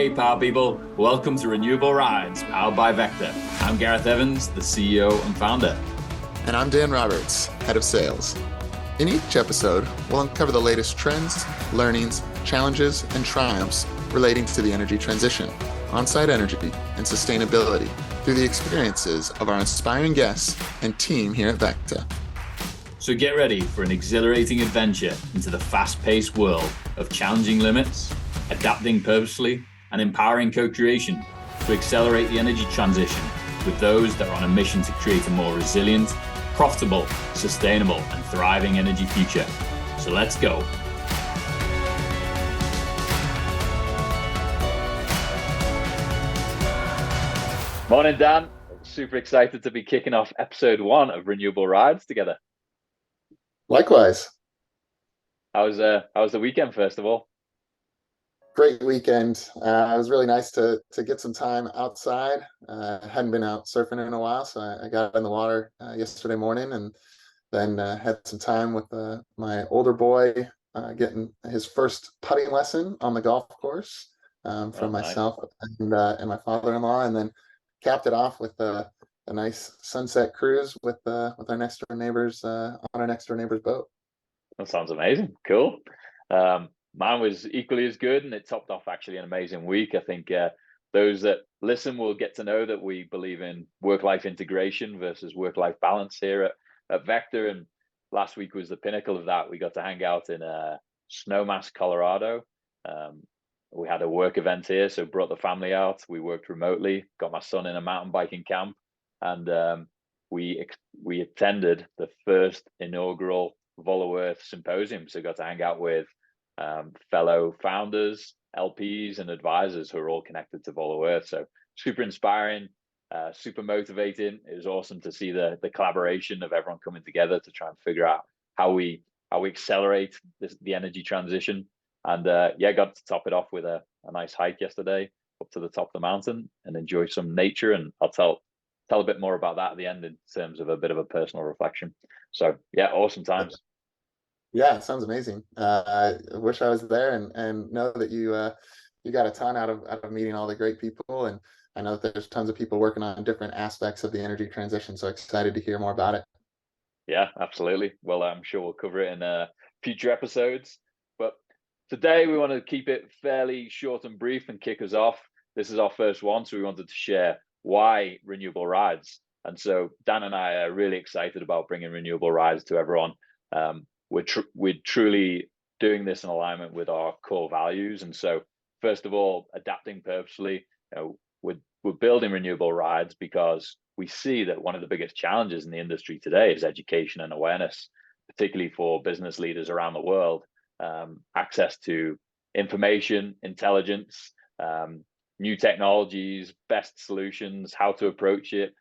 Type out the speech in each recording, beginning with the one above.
Hey, power people. Welcome to Renewable Rides, powered by VECKTA. I'm Gareth Evans, the CEO and founder. And I'm Dan Roberts, head of sales. In each episode, we'll uncover the latest trends, learnings, challenges, and triumphs relating to the energy transition, on-site energy, and sustainability through the experiences of our inspiring guests and team here at VECKTA. So get ready for an exhilarating adventure into the fast-paced world of challenging limits, adapting purposefully, and empowering co-creation to accelerate the energy transition with those that are on a mission to create a more resilient, profitable, sustainable, and thriving energy future. So let's go. Morning, Dan. Super excited to be kicking off episode 1 of Renewable Rides together. Likewise. How was the weekend, first of all? Great weekend. It was really nice to get some time outside. Hadn't been out surfing in a while, so I got in the water yesterday morning, and then had some time with my older boy getting his first putting lesson on the golf course from myself and my father-in-law, and then capped it off with a nice sunset cruise with our next door neighbors on our next door neighbor's boat. That sounds amazing. Cool. Mine was equally as good, and it topped off actually an amazing week. I think those that listen will get to know that we believe in work-life integration versus work-life balance here at VECKTA. And last week was the pinnacle of that. We got to hang out in Snowmass, Colorado. We had a work event here, so brought the family out. We worked remotely, got my son in a mountain biking camp, and we attended the first inaugural Volo Earth symposium. So got to hang out with fellow founders, LPs, and advisors who are all connected to Volo Earth. So super inspiring, super motivating. It was awesome to see the collaboration of everyone coming together to try and figure out how we accelerate the energy transition. And got to top it off with a nice hike yesterday up to the top of the mountain and enjoy some nature. And I'll tell a bit more about that at the end in terms of a bit of a personal reflection. So yeah, awesome times. Yeah, it sounds amazing. I wish I was there, and know that you got a ton out of meeting all the great people, and I know that there's tons of people working on different aspects of the energy transition. So excited to hear more about it. Yeah, absolutely. Well, I'm sure we'll cover it in future episodes. But today we want to keep it fairly short and brief and kick us off. This is our first one, so we wanted to share why Renewable Rides. And so Dan and I are really excited about bringing Renewable Rides to everyone. We're truly doing this in alignment with our core values. And so, first of all, adapting purposefully. We're building Renewable Rides because we see that one of the biggest challenges in the industry today is education and awareness, particularly for business leaders around the world. Access to information, intelligence, new technologies, best solutions, how to approach it,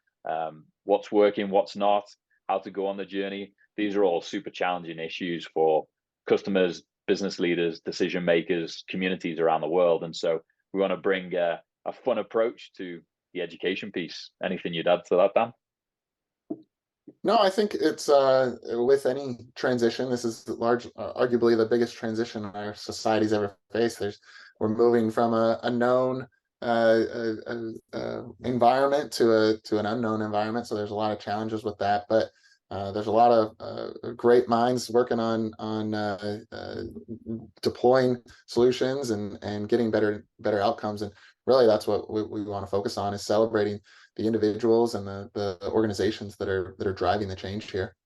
what's working, what's not, how to go on the journey. These are all super challenging issues for customers, business leaders, decision makers, communities around the world. And so we want to bring a fun approach to the education piece. Anything you'd add to that, Dan? No, I think it's with any transition, this is arguably the biggest transition our society's ever faced. We're moving from a known environment to an unknown environment. So there's a lot of challenges with that, but there's a lot of great minds working on deploying solutions and getting better outcomes. And really, that's what we want to focus on, is celebrating the individuals and the organizations that are driving the change here.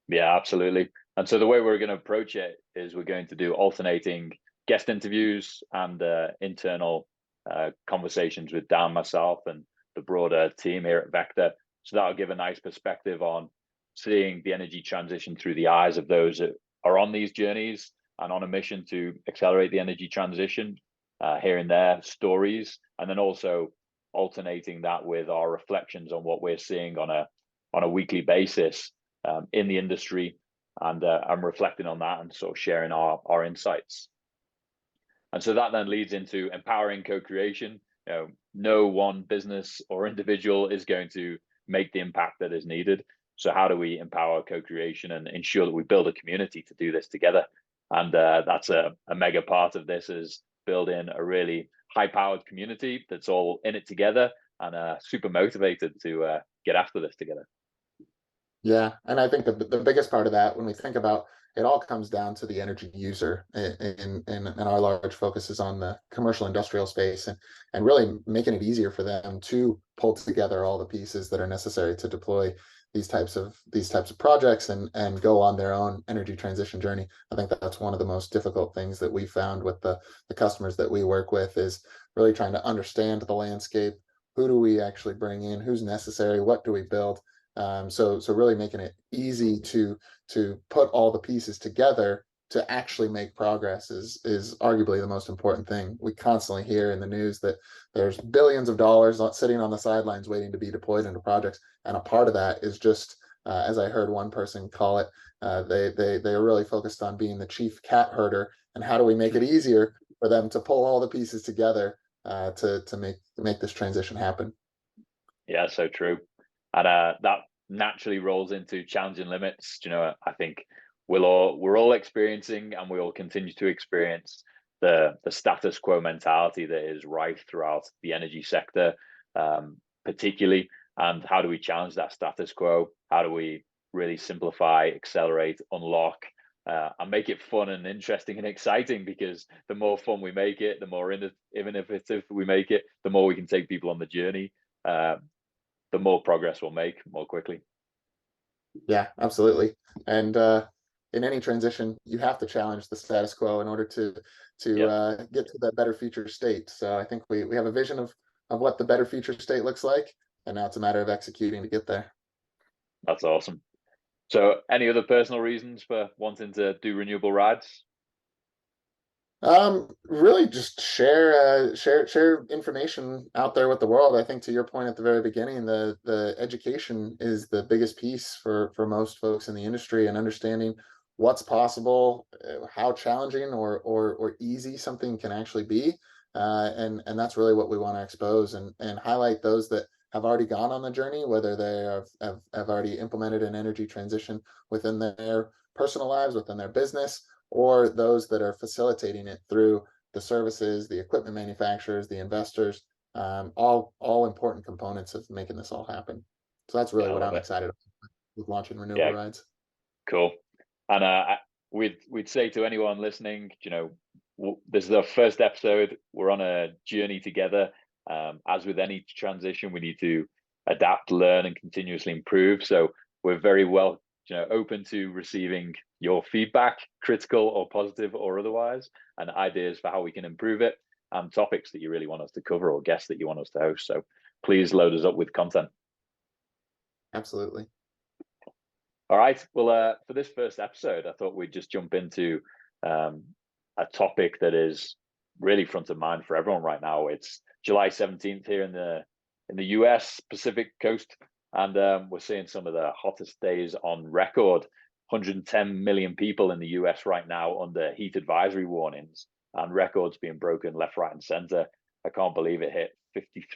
Yeah, absolutely. And so the way we're going to approach it is we're going to do alternating guest interviews and internal conversations with Dan, myself, and the broader team here at VECKTA. So that'll give a nice perspective on seeing the energy transition through the eyes of those that are on these journeys and on a mission to accelerate the energy transition, hearing their stories, and then also alternating that with our reflections on what we're seeing on a weekly basis in the industry, and I'm reflecting on that and sort of sharing our insights. And so that then leads into empowering co-creation. No one business or individual is going to make the impact that is needed. So how do we empower co-creation and ensure that we build a community to do this together? And that's a mega part of this, is building a really high-powered community that's all in it together and super motivated to get after this together. Yeah, and I think the biggest part of that, when we think about it, all comes down to the energy user, and our large focus is on the commercial industrial space, and really making it easier for them to pull together all the pieces that are necessary to deploy these types of projects and go on their own energy transition journey. I think that's one of the most difficult things that we found with the customers that we work with, is really trying to understand the landscape. Who do we actually bring in? Who's necessary? What do we build? So really making it easy to put all the pieces together to actually make progress is arguably the most important thing. We constantly hear in the news that there's billions of dollars sitting on the sidelines waiting to be deployed into projects, and a part of that is just, as I heard one person call it, they are really focused on being the chief cat herder, and how do we make it easier for them to pull all the pieces together to make this transition happen. Yeah, so true. And that naturally rolls into challenging limits. I think we're all experiencing, and we will continue to experience the status quo mentality that is rife throughout the energy sector, particularly. And how do we challenge that status quo? How do we really simplify, accelerate, unlock, and make it fun and interesting and exciting? Because the more fun we make it, the more innovative we make it, the more we can take people on the journey. The more progress we'll make more quickly. Yeah, absolutely. And in any transition, you have to challenge the status quo in order Yep, get to that better future state. So I think we have a vision of what the better future state looks like, and now it's a matter of executing to get there. that's awesome. So, any other personal reasons for wanting to do renewable rides? Really just share information out there with the world. I think, to your point at the very beginning, the education is the biggest piece for most folks in the industry, and understanding what's possible, how challenging or easy something can actually be. And that's really what we want to expose, and highlight those that have already gone on the journey, whether they have already implemented an energy transition within their personal lives, within their business, or those that are facilitating it through the services, the equipment manufacturers, the investors, all important components of making this all happen. So that's really Yeah, I what love I'm it. excited about with launching Renewable Yeah, Rides. cool. And we'd say to anyone listening, this is our first episode. We're on a journey together. As with any transition, we need to adapt, learn, and continuously improve. So we're very well, open to receiving your feedback, critical or positive or otherwise, and ideas for how we can improve it, and topics that you really want us to cover or guests that you want us to host. So please load us up with content. Absolutely. All right. Well, for this first episode, I thought we'd just jump into um, a topic that is really front of mind for everyone right now. It's July 17th here in the US Pacific coast, and we're seeing some of the hottest days on record. 110 million people in the US right now under heat advisory warnings, and records being broken left, right, and center. I can't believe it hit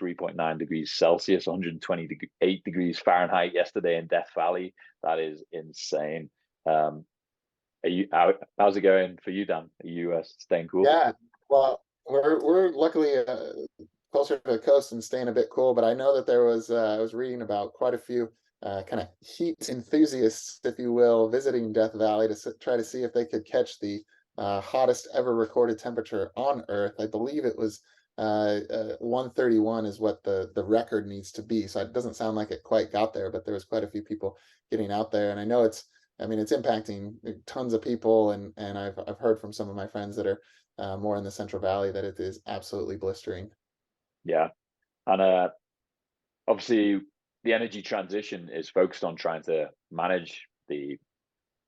53.9 degrees Celsius, 128 degrees Fahrenheit yesterday in Death Valley. That is insane. How's it going for you, Dan? Are you staying cool? Yeah. Well, we're luckily closer to the coast and staying a bit cool, but I know that there was I was reading about quite a few kind of heat enthusiasts, if you will, visiting Death Valley to try to see if they could catch the hottest ever recorded temperature on Earth. I believe it was 131 is what the record needs to be. So it doesn't sound like it quite got there, but there was quite a few people getting out there, and I know it's impacting tons of people, and I've heard from some of my friends that are more in the Central Valley that it is absolutely blistering. Yeah, and obviously the energy transition is focused on trying to manage the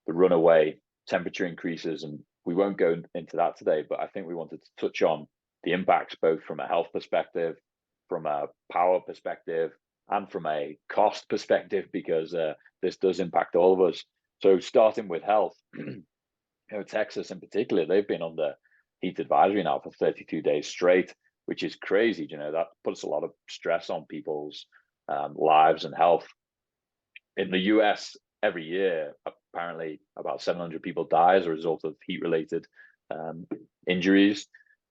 runaway temperature increases, and we won't go into that today. But I think we wanted to touch on the impacts both from a health perspective, from a power perspective, and from a cost perspective, because this does impact all of us. So starting with health, Texas in particular, they've been under heat advisory now for 32 days straight, which is crazy. That puts a lot of stress on people's lives and health. In the US, every year, apparently about 700 people die as a result of heat related injuries.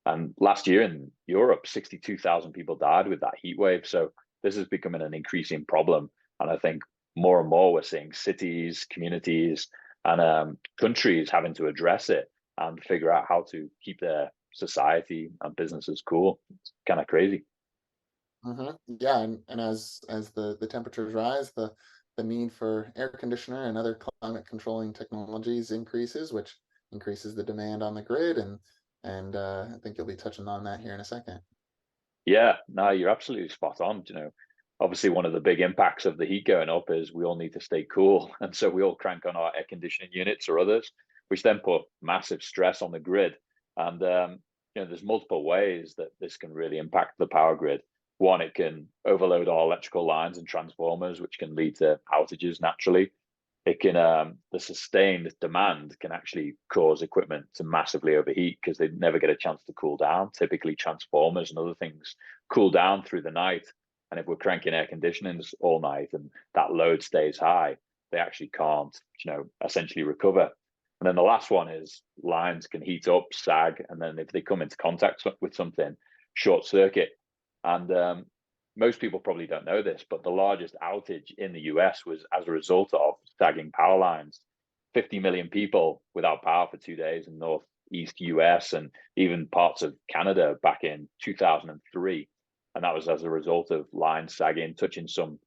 And last year in Europe, 62,000 people died with that heat wave. So this is becoming an increasing problem. And I think more and more we're seeing cities, communities, and countries having to address it and figure out how to keep their society and businesses cool. It's kind of crazy. Yeah, and as the temperatures rise, the need for air conditioner and other climate controlling technologies increases, which increases the demand on the grid, and I think you'll be touching on that here in a second. Yeah, no, you're absolutely spot on. Obviously one of the big impacts of the heat going up is we all need to stay cool. And so we all crank on our air conditioning units or others, which then put massive stress on the grid. And there's multiple ways that this can really impact the power grid. One, it can overload our electrical lines and transformers, which can lead to outages naturally. It can the sustained demand can actually cause equipment to massively overheat because they never get a chance to cool down. Typically transformers and other things cool down through the night, and if we're cranking air conditionings all night and that load stays high, they actually can't essentially recover. And then the last one is lines can heat up, sag, and then if they come into contact with something, short circuit. And most people probably don't know this, but the largest outage in the US was as a result of sagging power lines. 50 million people without power for 2 days in northeast US and even parts of Canada back in 2003. And that was as a result of lines sagging, touching some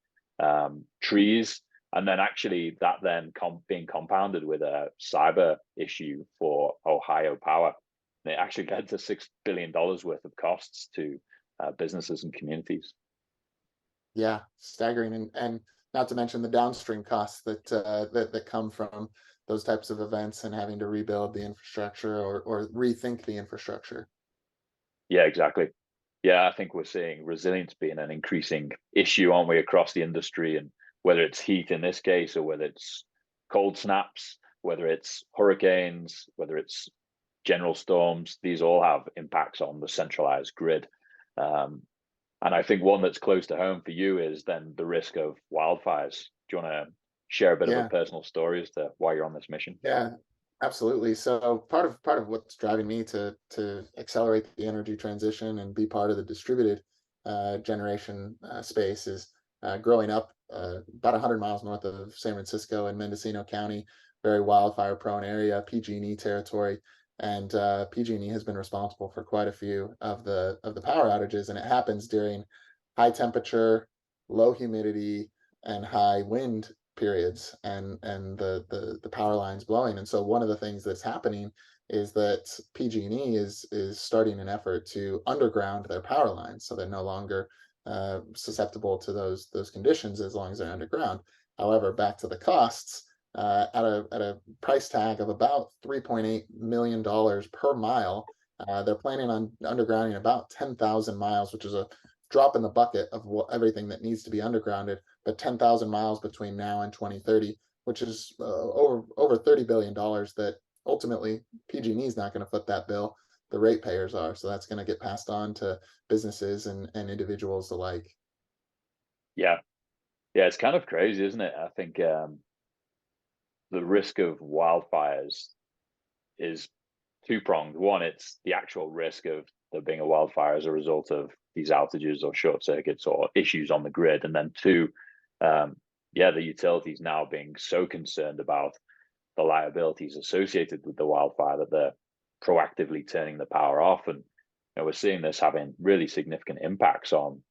trees. And then actually that then being compounded with a cyber issue for Ohio Power. And it actually led to $6 billion worth of costs to businesses and communities. Yeah, staggering, and not to mention the downstream costs that come from those types of events and having to rebuild the infrastructure or rethink the infrastructure. Yeah, exactly. Yeah, I think we're seeing resilience being an increasing issue, aren't we, across the industry? And whether it's heat in this case, or whether it's cold snaps, whether it's hurricanes, whether it's general storms, these all have impacts on the centralized grid. Um, and I think one that's close to home for you is then the risk of wildfires. Do you want to share a bit of a Yeah. personal story as to why you're on this mission? Yeah, absolutely. So part of what's driving me to accelerate the energy transition and be part of the distributed generation space is growing up about 100 miles north of San Francisco in Mendocino County, very wildfire prone area, PG&E territory, and PG&E has been responsible for quite a few of the power outages, and it happens during high temperature, low humidity, and high wind periods, and the power lines blowing. And so one of the things that's happening is that PG&E is starting an effort to underground their power lines, so they're no longer susceptible to those conditions as long as they're underground. However, back to the costs, at a price tag of about $3.8 million per mile, they're planning on undergrounding about 10,000 miles, which is a drop in the bucket of everything that needs to be undergrounded, but 10,000 miles between now and 2030, which is over $30 billion that ultimately PG&E is not going to foot that bill. The ratepayers are. So that's going to get passed on to businesses and individuals alike. Yeah. Yeah, it's kind of crazy, isn't it? I think the risk of wildfires is two-pronged. One, it's the actual risk of there being a wildfire as a result of these outages or short circuits or issues on the grid. And then two, the utilities now being so concerned about the liabilities associated with the wildfire that they're proactively turning the power off. And we're seeing this having really significant impacts on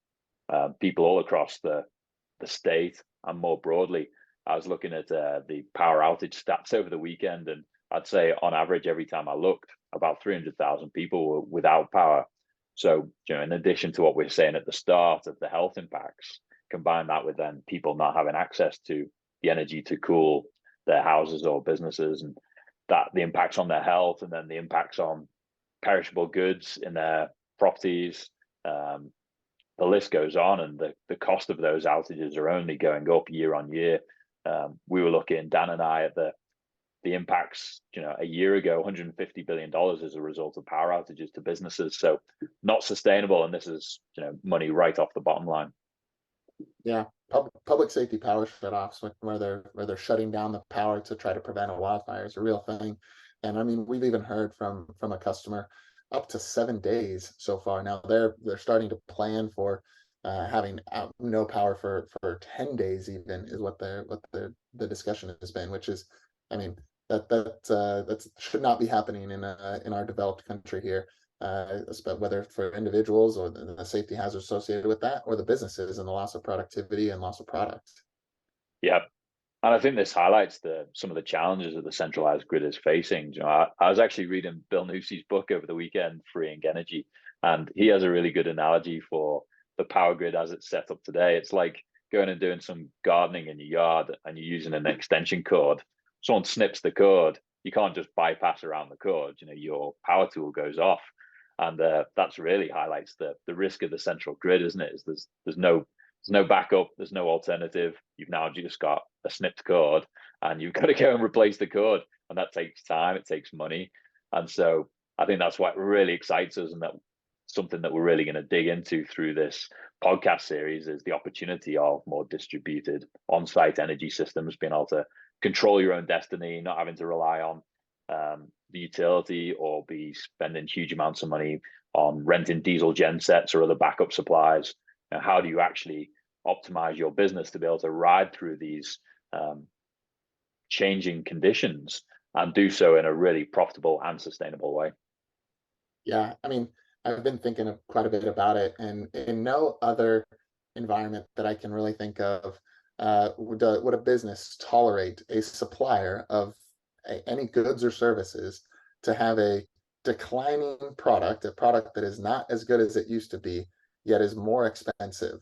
people all across the state and more broadly. I was looking at the power outage stats over the weekend, and I'd say on average, every time I looked, about 300,000 people were without power. So, in addition to what we're saying at the start of the health impacts, combine that with then people not having access to the energy to cool their houses or businesses, and that the impacts on their health, and then the impacts on perishable goods in their properties. The list goes on, and the cost of those outages are only going up year on year. We were looking, Dan and I, at the impacts, a year ago, $150 billion as a result of power outages to businesses. So not sustainable. And this is, money right off the bottom line. Yeah, public safety power shutoffs where they're shutting down the power to try to prevent a wildfire is a real thing. And I mean, we've even heard from a customer up to 7 days so far. Now they're starting to plan for having no power for 10 days even, is what the discussion has been, which is, I mean, that should not be happening in our developed country here, whether for individuals or the safety hazards associated with that, or the businesses and the loss of productivity and loss of product. Yeah. And I think this highlights some of the challenges that the centralized grid is facing. I was actually reading Bill Newsey's book over the weekend, Freeing Energy, and he has a really good analogy for the power grid as it's set up today. It's like going and doing some gardening in your yard and you're using an extension cord. Someone snips the cord, you can't just bypass around the cord. Your power tool goes off, and that's really highlights the risk of the central grid, isn't it? Is there's no backup, there's no alternative. You've now just got a snipped cord, and you've got to go and replace the cord, and that takes time, it takes money. And so I think that's what really excites us, and that something that we're really going to dig into through this podcast series is the opportunity of more distributed on-site energy systems, being able to control your own destiny, not having to rely on the utility or be spending huge amounts of money on renting diesel gen sets or other backup supplies. How do you actually optimize your business to be able to ride through these changing conditions and do so in a really profitable and sustainable way? Yeah, I mean, I've been thinking quite a bit about it, and in no other environment that I can really think of would a business tolerate a supplier of any goods or services to have a declining product, a product that is not as good as it used to be, yet is more expensive.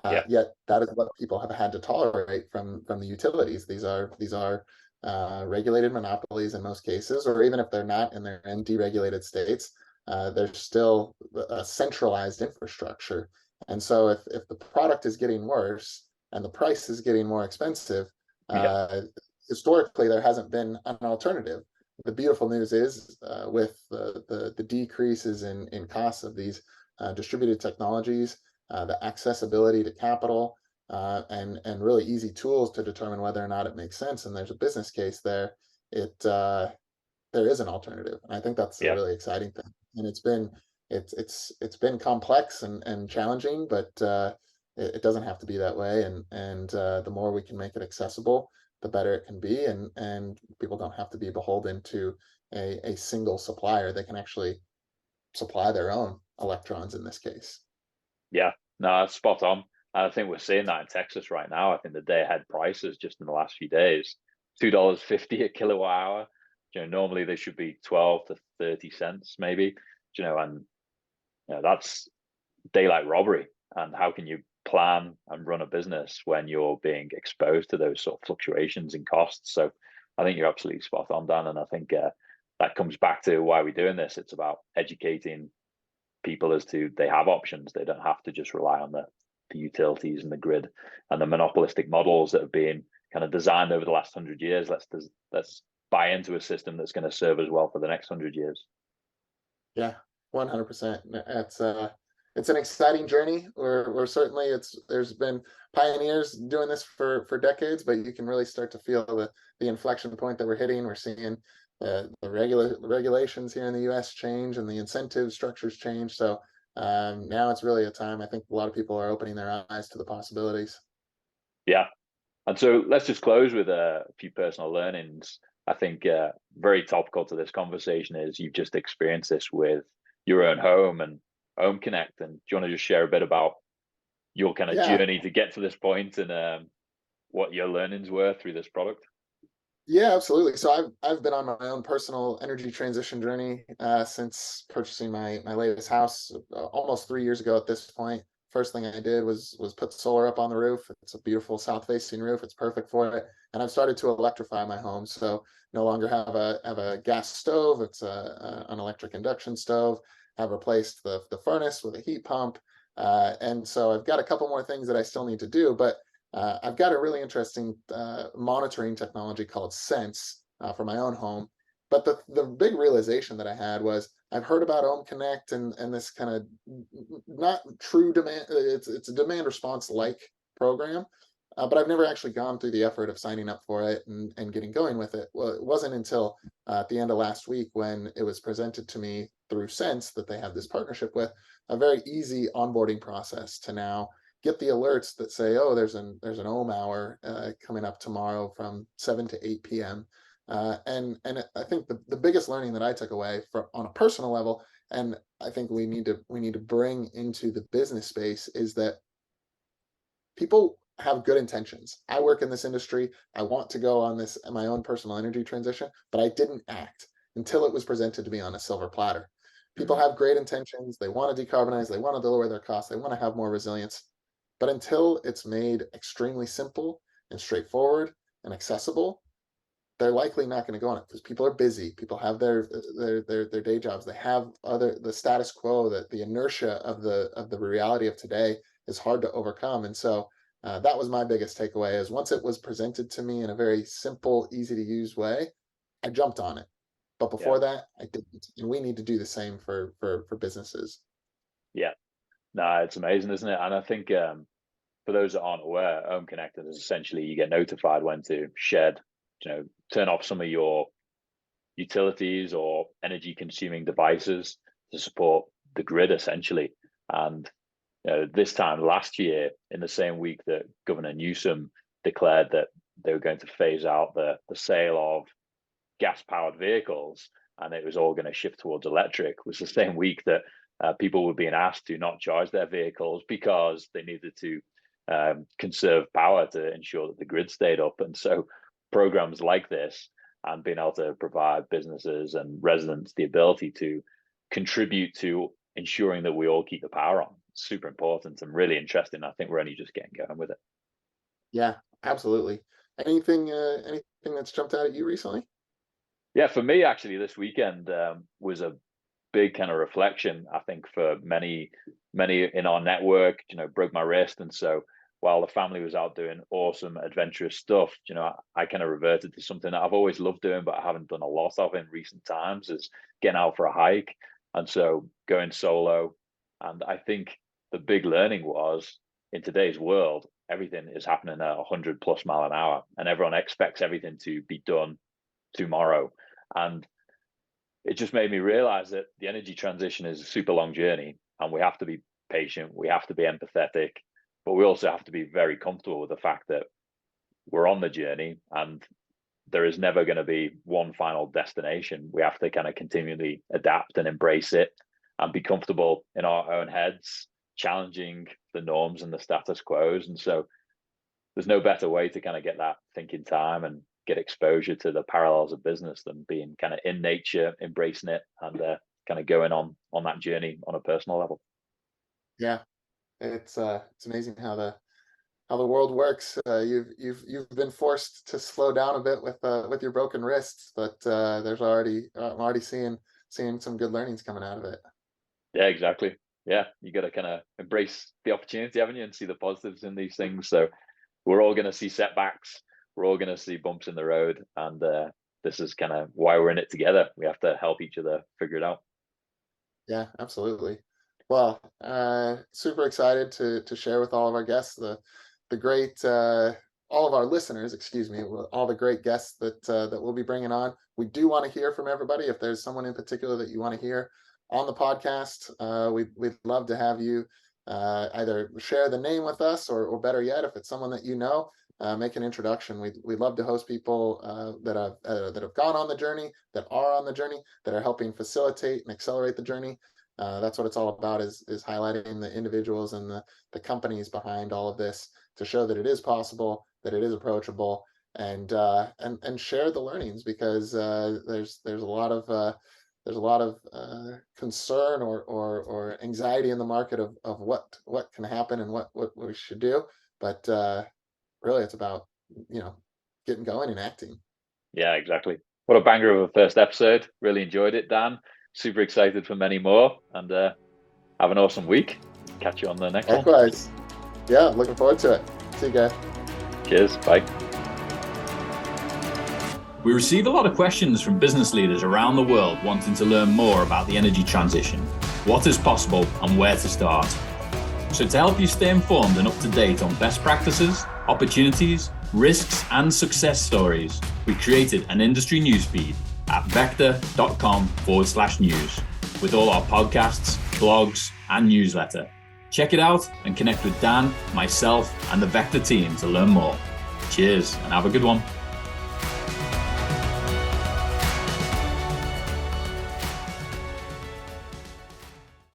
Yeah, Yet that is what people have had to tolerate from the utilities. These are regulated monopolies in most cases, or even if they're not and they're in deregulated states, there's still a centralized infrastructure. And so if the product is getting worse and the price is getting more expensive, yeah, historically there hasn't been an alternative. The beautiful news is with the decreases in costs of these distributed technologies, the accessibility to capital, and really easy tools to determine whether or not it makes sense, and there's a business case there. There is an alternative, and I think that's a yeah. really exciting thing. And it's been complex and challenging, but it doesn't have to be that way. And the more we can make it accessible, the better it can be, and people don't have to be beholden to a single supplier. They can actually supply their own electrons in this case. Yeah, no, that's spot on. And I think we're seeing that in Texas right now. I think the day ahead prices just in the last few days, $2.50 a kilowatt hour. Normally they should be 12 to 30 cents, maybe. And that's daylight robbery. And how can you plan and run a business when you're being exposed to those sort of fluctuations in costs? So I think you're absolutely spot on, Dan. And I think that comes back to why we're doing this. It's about educating people as to they have options. They don't have to just rely on the utilities and the grid and the monopolistic models that have been kind of designed over the last 100 years. Let's buy into a system that's going to serve us well for the next 100 years. Yeah, 100%. It's an exciting journey. We're certainly, there's been pioneers doing this for decades, but you can really start to feel the inflection point that we're hitting. We're seeing the regulations here in the U.S. change and the incentive structures change. So now it's really a time. I think a lot of people are opening their eyes to the possibilities. Yeah. And so let's just close with a few personal learnings. I think very topical to this conversation is you've just experienced this with your own home and Home Connect. And do you want to just share a bit about your kind of Yeah. journey to get to this point and what your learnings were through this product? Yeah, absolutely. So I've been on my own personal energy transition journey since purchasing my latest house almost 3 years ago at this point. First thing I did was put solar up on the roof. It's a beautiful south facing roof. It's perfect for it. And I've started to electrify my home. So no longer have a gas stove. It's an electric induction stove. I've replaced the furnace with a heat pump. And so I've got a couple more things that I still need to do, but I've got a really interesting monitoring technology called Sense for my own home. But the big realization that I had was I've heard about Home Connect and this kind of not true demand. It's a demand response like program, but I've never actually gone through the effort of signing up for it and getting going with it. Well, it wasn't until at the end of last week when it was presented to me through Sense that they have this partnership with, a very easy onboarding process to now get the alerts that say, oh, there's an ohm hour coming up tomorrow from 7 to 8 p.m. I think the biggest learning that I took away from on a personal level, and I think we need to bring into the business space, is that people have good intentions. I work in this industry. I want to go on this my own personal energy transition, but I didn't act until it was presented to me on a silver platter. People have great intentions. They want to decarbonize. They want to lower their costs. They want to have more resilience. But until it's made extremely simple and straightforward and accessible, they're likely not going to go on it because people are busy. People have their day jobs. They have the status quo, that the inertia of the reality of today is hard to overcome. And so that was my biggest takeaway, is once it was presented to me in a very simple, easy to use way, I jumped on it. But Yeah. before that, I didn't. And we need to do the same for businesses. Yeah. No, it's amazing, isn't it? And I think for those that aren't aware, Home Connected is essentially you get notified when to shed, turn off some of your utilities or energy consuming devices to support the grid essentially. And this time last year, in the same week that Governor Newsom declared that they were going to phase out the sale of gas-powered vehicles, and it was all going to shift towards electric, was the same week that people were being asked to not charge their vehicles because they needed to conserve power to ensure that the grid stayed up. And so programs like this, and being able to provide businesses and residents the ability to contribute to ensuring that we all keep the power on, super important and really interesting. I think we're only just getting going with it. Yeah, absolutely. Anything that's jumped out at you recently? Yeah, for me, actually, this weekend was a big kind of reflection. I think for many in our network, broke my wrist, and so while the family was out doing awesome adventurous stuff, I kind of reverted to something that I've always loved doing, but I haven't done a lot of in recent times, is getting out for a hike. And so going solo. And I think the big learning was, in today's world, everything is happening at 100 plus mile an hour, and everyone expects everything to be done tomorrow. And it just made me realize that the energy transition is a super long journey, and we have to be patient, we have to be empathetic, but we also have to be very comfortable with the fact that we're on the journey and there is never going to be one final destination. We have to kind of continually adapt and embrace it and be comfortable in our own heads, challenging the norms and the status quos. And so there's no better way to kind of get that thinking time and get exposure to the parallels of business than being kind of in nature, embracing it, and kind of going on that journey on a personal level. Yeah, it's amazing how the world works. You've been forced to slow down a bit with your broken wrists, but I'm already seeing some good learnings coming out of it. Yeah, exactly. Yeah, you got to kind of embrace the opportunity, haven't you, and see the positives in these things. So we're all going to see setbacks. We're all going to see bumps in the road, and this is kind of why we're in it together. We have to help each other figure it out. Yeah, absolutely. Well, super excited to share with all of our guests the great all of our listeners, excuse me, all the great guests that we'll be bringing on. We do want to hear from everybody. If there's someone in particular that you want to hear on the podcast, we'd love to have you either share the name with us, or better yet, if it's someone that make an introduction. We'd love to host people that have gone on the journey, that are on the journey, that are helping facilitate and accelerate the journey. That's what it's all about, is highlighting the individuals and the companies behind all of this, to show that it is possible, that it is approachable, and share the learnings, because there's a lot of concern or anxiety in the market of what can happen and what we should do. But really, it's about getting going and acting. Yeah, exactly. What a banger of a first episode. Really enjoyed it, Dan. Super excited for many more, and have an awesome week. Catch you on the next one. Likewise. Yeah, looking forward to it. See you guys. Cheers. Bye. We receive a lot of questions from business leaders around the world wanting to learn more about the energy transition, what is possible, and where to start. So to help you stay informed and up to date on best practices, opportunities, risks, and success stories, we created an industry newsfeed at VECKTA.com/news with all our podcasts, blogs, and newsletter. Check it out and connect with Dan, myself, and the VECKTA team to learn more. Cheers and have a good one.